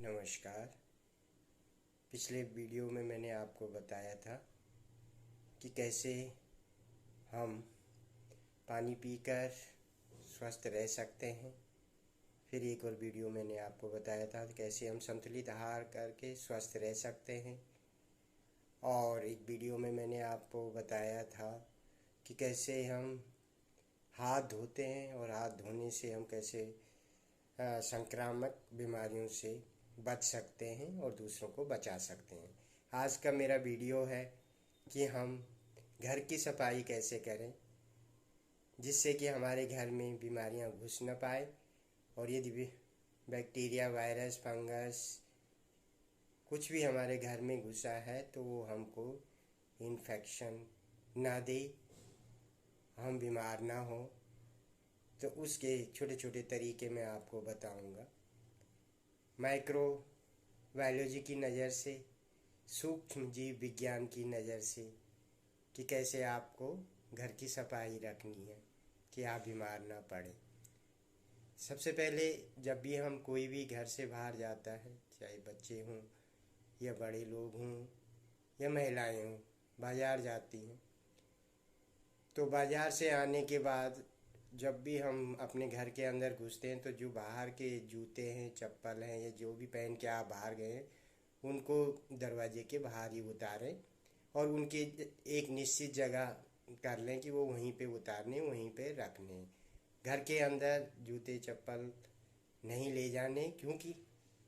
नमस्कार। पिछले वीडियो में मैंने आपको बताया था कि कैसे हम पानी पीकर स्वस्थ रह सकते हैं। फिर एक और वीडियो मैंने आपको बताया था कि कैसे हम संतुलित आहार करके स्वस्थ रह सकते हैं। और एक वीडियो में मैंने आपको बताया था कि कैसे हम हाथ धोते हैं और हाथ धोने से हम कैसे संक्रामक बीमारियों से बच सकते हैं और दूसरों को बचा सकते हैं। आज का मेरा वीडियो है कि हम घर की सफाई कैसे करें जिससे कि हमारे घर में बीमारियां घुस न पाए, और यदि बैक्टीरिया, वायरस, फंगस कुछ भी हमारे घर में घुसा है तो वो हमको इन्फेक्शन ना दे, हम बीमार ना हो। तो उसके छोटे छोटे तरीके मैं आपको बताऊंगा। माइक्रो बायोलॉजी की नज़र से, सूक्ष्म जीव विज्ञान की नज़र से कि कैसे आपको घर की सफाई रखनी है कि आप बीमार ना पड़े। सबसे पहले जब भी हम कोई भी घर से बाहर जाता है, चाहे बच्चे हों या बड़े लोग हों या महिलाएं हों, बाज़ार जाती हैं, तो बाज़ार से आने के बाद जब भी हम अपने घर के अंदर घुसते हैं तो जो बाहर के जूते हैं, चप्पल हैं या जो भी पहन के आप बाहर गए हैं उनको दरवाजे के बाहर ही उतारें और उनके एक निश्चित जगह कर लें कि वो वहीं पे उतारने, वहीं पे रखने। घर के अंदर जूते चप्पल नहीं ले जाने, क्योंकि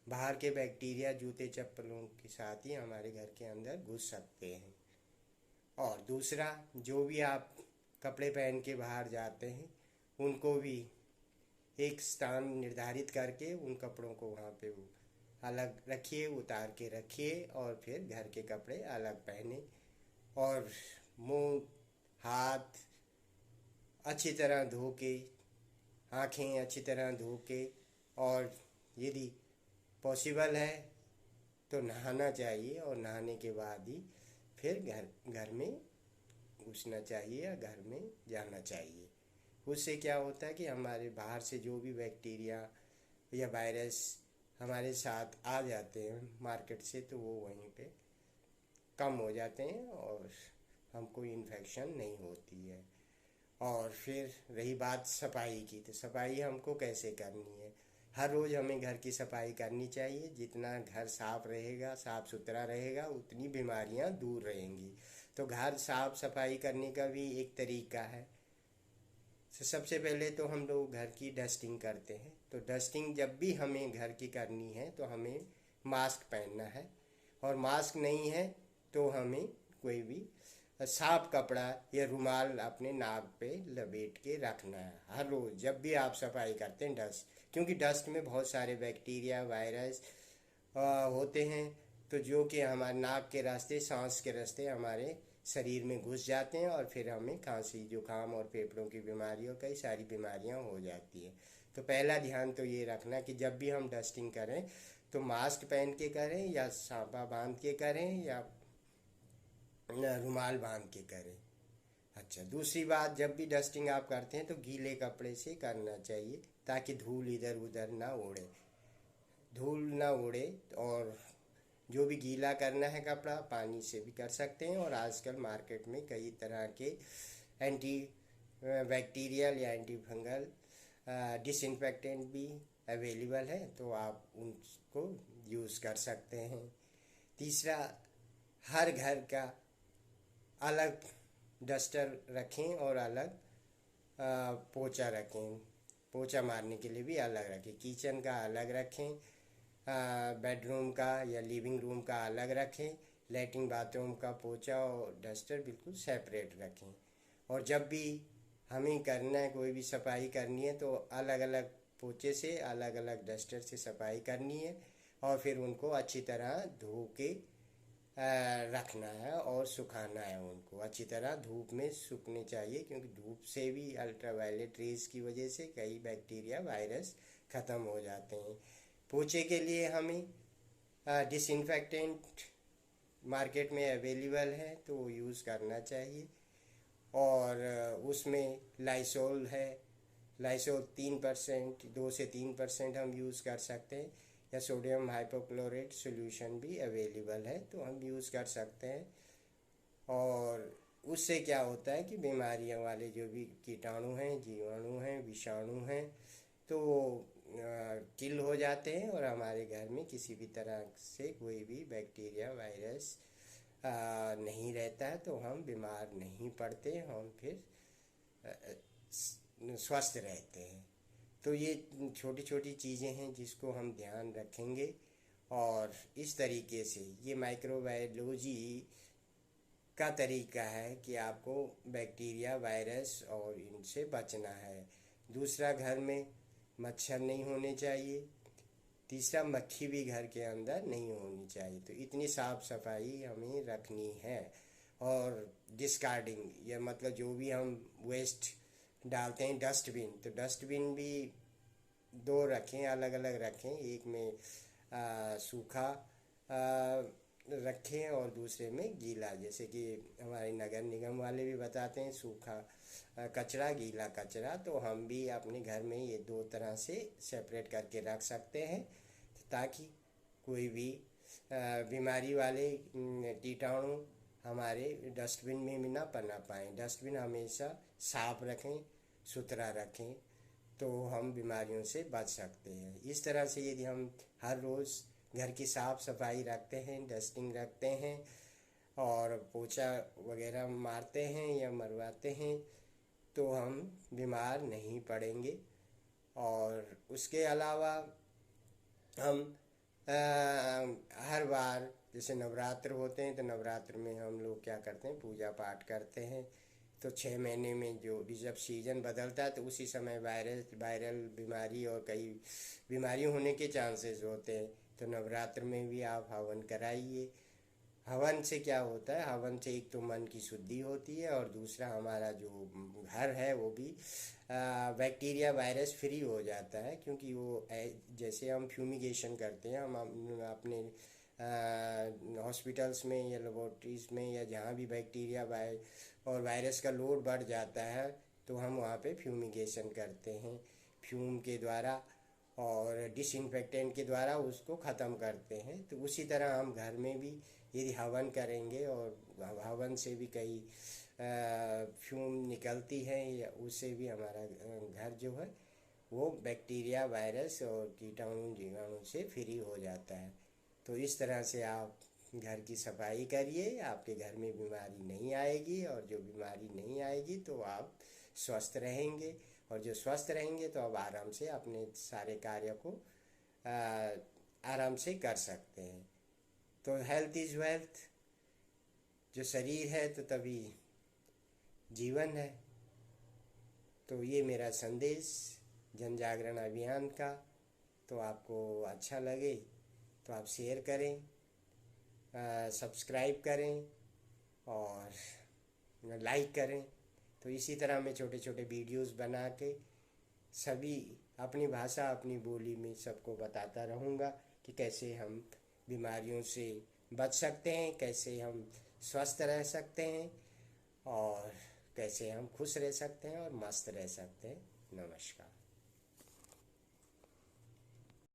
बाहर के बैक्टीरिया जूते चप्पलों के साथ ही हमारे घर के अंदर घुस सकते हैं। और दूसरा, जो भी आप कपड़े पहन के बाहर जाते हैं उनको भी एक स्थान निर्धारित करके उन कपड़ों को वहाँ पे अलग रखिए, उतार के रखिए और फिर घर के कपड़े अलग पहने। और मुंह, हाथ अच्छी तरह धो के, आँखें अच्छी तरह धो के, और यदि पॉसिबल है तो नहाना चाहिए और नहाने के बाद ही फिर घर में घुसना चाहिए या घर में जाना चाहिए। उससे क्या होता है कि हमारे बाहर से जो भी बैक्टीरिया या वायरस हमारे साथ आ जाते हैं मार्केट से, तो वो वहीं पे कम हो जाते हैं और हमको इन्फेक्शन नहीं होती है। और फिर रही बात सफाई की, तो सफाई हमको कैसे करनी है। हर रोज़ हमें घर की सफाई करनी चाहिए। जितना घर साफ रहेगा, साफ सुथरा रहेगा, उतनी बीमारियां दूर रहेंगी। तो घर साफ सफाई करने का भी एक तरीका है। सबसे पहले तो हम लोग घर की डस्टिंग करते हैं। तो डस्टिंग जब भी हमें घर की करनी है तो हमें मास्क पहनना है, और मास्क नहीं है तो हमें कोई भी साफ कपड़ा या रुमाल अपने नाक पे लपेट के रखना है हर रोज़ जब भी आप सफाई करते हैं। क्योंकि डस्ट में बहुत सारे बैक्टीरिया, वायरस होते हैं, तो जो कि हमारे नाक के रास्ते, सांस के रास्ते हमारे शरीर में घुस जाते हैं और फिर हमें खांसी, जुकाम और फेफड़ों की बीमारियों, कई सारी बीमारियां हो जाती हैं। तो पहला ध्यान तो ये रखना कि जब भी हम डस्टिंग करें तो मास्क पहन के करें या साफा बांध के करें या रुमाल बांध के करें। अच्छा, दूसरी बात, जब भी डस्टिंग आप करते हैं तो गीले कपड़े से करना चाहिए ताकि धूल इधर उधर ना उड़े, धूल ना उड़े। और जो भी गीला करना है कपड़ा, पानी से भी कर सकते हैं। और आजकल मार्केट में कई तरह के एंटी बैक्टीरियल या एंटी फंगल डिसइंफेक्टेंट भी अवेलेबल है, तो आप उनको यूज़ कर सकते हैं। तीसरा, हर घर का अलग डस्टर रखें और अलग पोछा रखें। पोछा मारने के लिए भी अलग रखें। किचन का अलग रखें, बेडरूम का या लिविंग रूम का अलग रखें। लैट्रिन बाथरूम का पोछा और डस्टर बिल्कुल सेपरेट रखें। और जब भी हमें करना है, कोई भी सफाई करनी है, तो अलग अलग पोछे से, अलग अलग डस्टर से सफाई करनी है और फिर उनको अच्छी तरह धो के रखना है और सुखाना है। उनको अच्छी तरह धूप में सूखने चाहिए, क्योंकि धूप से भी अल्ट्रावायलेट रेज की वजह से कई बैक्टीरिया, वायरस ख़त्म हो जाते हैं। पोछे के लिए हमें डिसइंफेक्टेंट मार्केट में अवेलेबल है तो वो यूज़ करना चाहिए। और उसमें लाइसोल है, लाइसोल 3%, 2 से 3% हम यूज़ कर सकते हैं। या सोडियम हाइपोक्लोराइट सॉल्यूशन भी अवेलेबल है, तो हम यूज़ कर सकते हैं। और उससे क्या होता है कि बीमारियों वाले जो भी कीटाणु हैं, जीवाणु हैं, विषाणु हैं, तो किल हो जाते हैं और हमारे घर में किसी भी तरह से कोई भी बैक्टीरिया, वायरस नहीं रहता है, तो हम बीमार नहीं पड़ते, हम फिर स्वस्थ रहते हैं। तो ये छोटी छोटी चीज़ें हैं जिसको हम ध्यान रखेंगे। और इस तरीके से ये माइक्रोबायोलॉजी का तरीका है कि आपको बैक्टीरिया, वायरस और इनसे बचना है। दूसरा, घर में मच्छर नहीं होने चाहिए। तीसरा, मक्खी भी घर के अंदर नहीं होनी चाहिए। तो इतनी साफ सफाई हमें रखनी है। और डिस्कार्डिंग, या मतलब जो भी हम वेस्ट डालते हैं, डस्टबिन, तो डस्टबिन भी दो रखें, अलग अलग रखें। एक में सूखा रखें और दूसरे में गीला। जैसे कि हमारे नगर निगम वाले भी बताते हैं, सूखा कचरा, गीला कचरा। तो हम भी अपने घर में ये दो तरह से सेपरेट करके रख सकते हैं, ताकि कोई भी बीमारी वाले कीटाणु हमारे डस्टबिन में भी ना पनप पाएँ। डस्टबिन हमेशा साफ रखें, सुथरा रखें, तो हम बीमारियों से बच सकते हैं। इस तरह से यदि हम हर रोज़ घर की साफ़ सफाई रखते हैं, डस्टिंग रखते हैं और पोछा वगैरह मारते हैं या मरवाते हैं, तो हम बीमार नहीं पड़ेंगे। और उसके अलावा हम हर बार, जैसे नवरात्र होते हैं, तो नवरात्र में हम लोग क्या करते हैं, पूजा पाठ करते हैं। तो 6 महीने में जो भी जब सीज़न बदलता है, तो उसी समय वायरल बीमारी और कई बीमारी होने के चांसेस होते हैं। तो नवरात्र में भी आप हवन कराइए। हवन से क्या होता है, हवन से एक तो मन की शुद्धि होती है और दूसरा हमारा जो घर है वो भी बैक्टीरिया, वायरस फ्री हो जाता है। क्योंकि वो जैसे हम फ्यूमिगेशन करते हैं, हम अपने हॉस्पिटल्स में या लेबोरेटरीज़ में या जहाँ भी बैक्टीरिया और वायरस का लोड बढ़ जाता है, तो हम वहाँ पे फ्यूमिगेशन करते हैं, फ्यूम के द्वारा और डिसइंफेक्टेंट के द्वारा उसको ख़त्म करते हैं। तो उसी तरह हम घर में भी यदि हवन करेंगे, और हवन से भी कई फ्यूम निकलती है, या उससे भी हमारा घर जो है वो बैक्टीरिया, वायरस और कीटाणु, जीवाणु से फ्री हो जाता है। तो इस तरह से आप घर की सफाई करिए, आपके घर में बीमारी नहीं आएगी, और जो बीमारी नहीं आएगी तो आप स्वस्थ रहेंगे। और जो स्वस्थ रहेंगे तो आप आराम से अपने सारे कार्य को आराम से कर सकते हैं। तो हेल्थ इज़ वेल्थ, जो शरीर है तो तभी जीवन है। तो ये मेरा संदेश जन जागरण अभियान का। तो आपको अच्छा लगे तो आप शेयर करें, सब्सक्राइब करें और लाइक करें। तो इसी तरह मैं छोटे छोटे वीडियोस बना के सभी अपनी भाषा, अपनी बोली में सबको बताता रहूँगा कि कैसे हम बीमारियों से बच सकते हैं, कैसे हम स्वस्थ रह सकते हैं, और कैसे हम खुश रह सकते हैं और मस्त रह सकते हैं। नमस्कार।